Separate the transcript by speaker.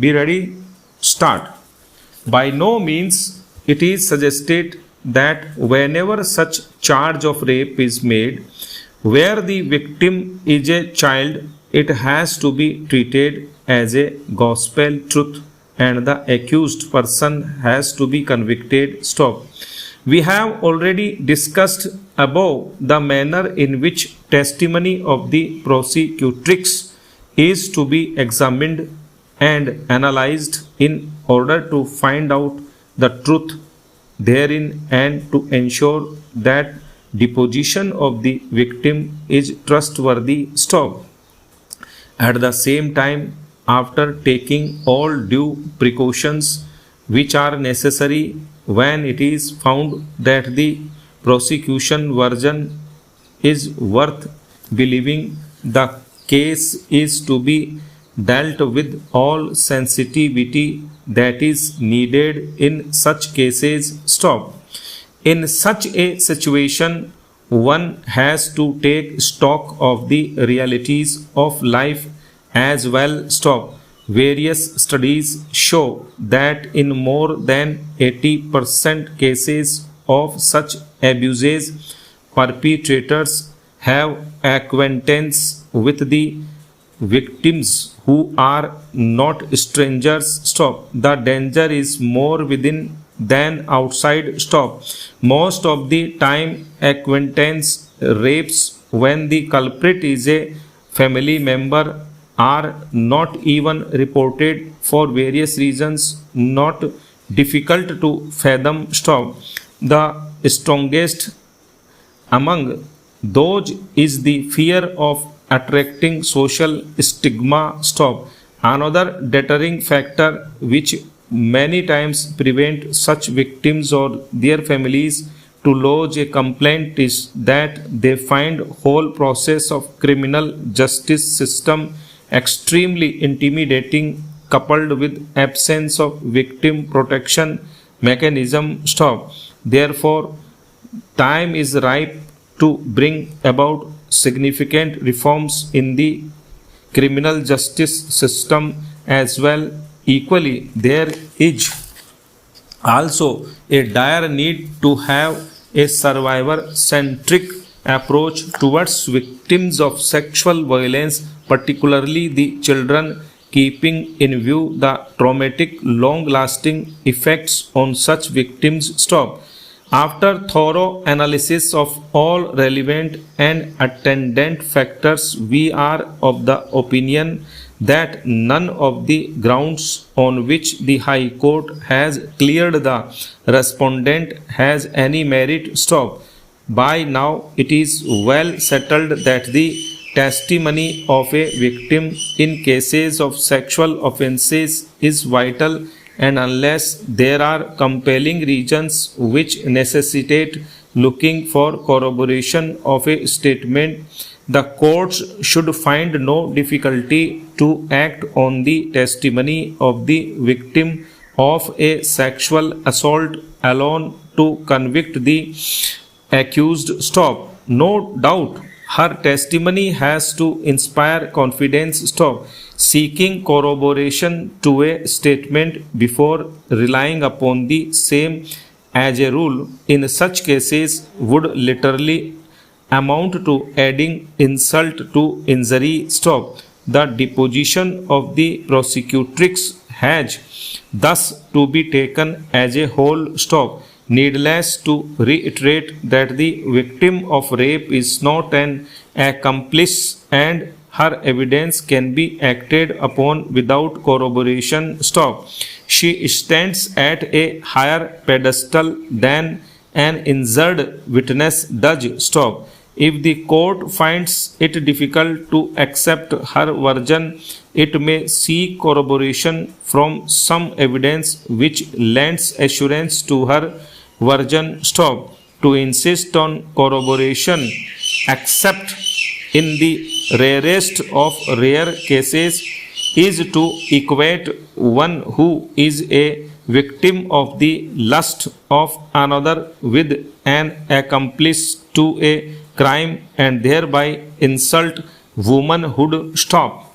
Speaker 1: Be ready? Start. By no means it is suggested that whenever such charge of rape is made, where the victim is a child, it has to be treated as a gospel truth and the accused person has to be convicted. Stop. We have already discussed above the manner in which testimony of the prosecutrix is to be examined and analyzed in order to find out the truth therein and to ensure that deposition of the victim is trustworthy. Stop. At the same time, after taking all due precautions which are necessary when it is found that the prosecution version is worth believing, the case is to be dealt with all sensitivity that is needed in such cases. Stop. In such a situation, one has to take stock of the realities of life as well. Stop. Various studies show that in more than 80% cases of such abuses, perpetrators have acquaintance with the victims who are not strangers. Stop. The danger is more within than outside. Stop. Most of the time, acquaintance rapes when the culprit is a family member are not even reported for various reasons not difficult to fathom. Stop. The strongest among those is the fear of attracting social stigma. Stop. Another deterring factor which many times prevent such victims or their families to lodge a complaint is that they find whole process of criminal justice system extremely intimidating, coupled with absence of victim protection mechanism. Stop. Therefore, time is ripe to bring about significant reforms in the criminal justice system as well. Equally, there is also a dire need to have a survivor-centric approach towards victims of sexual violence, particularly the children, keeping in view the traumatic, long-lasting effects on such victims. Stop. After thorough analysis of all relevant and attendant factors, we are of the opinion that none of the grounds on which the High Court has cleared the respondent has any merit. Stop. By now, it is well settled that the testimony of a victim in cases of sexual offences is vital, and unless there are compelling reasons which necessitate looking for corroboration of a statement, the courts should find no difficulty to act on the testimony of the victim of a sexual assault alone to convict the accused. Stop. No doubt her testimony has to inspire confidence. Stop. Seeking corroboration to a statement before relying upon the same as a rule in such cases would literally amount to adding insult to injury. Stop. The deposition of the prosecutrix has thus to be taken as a whole. Stop. Needless to reiterate that the victim of rape is not an accomplice and her evidence can be acted upon without corroboration. Stop. She stands at a higher pedestal than an injured witness does. Stop. If the court finds it difficult to accept her version, it may seek corroboration from some evidence which lends assurance to her version. Stop. To insist on corroboration, except in the rarest of rare cases, is to equate one who is a victim of the lust of another with an accomplice to a crime and thereby insult womanhood. Stop.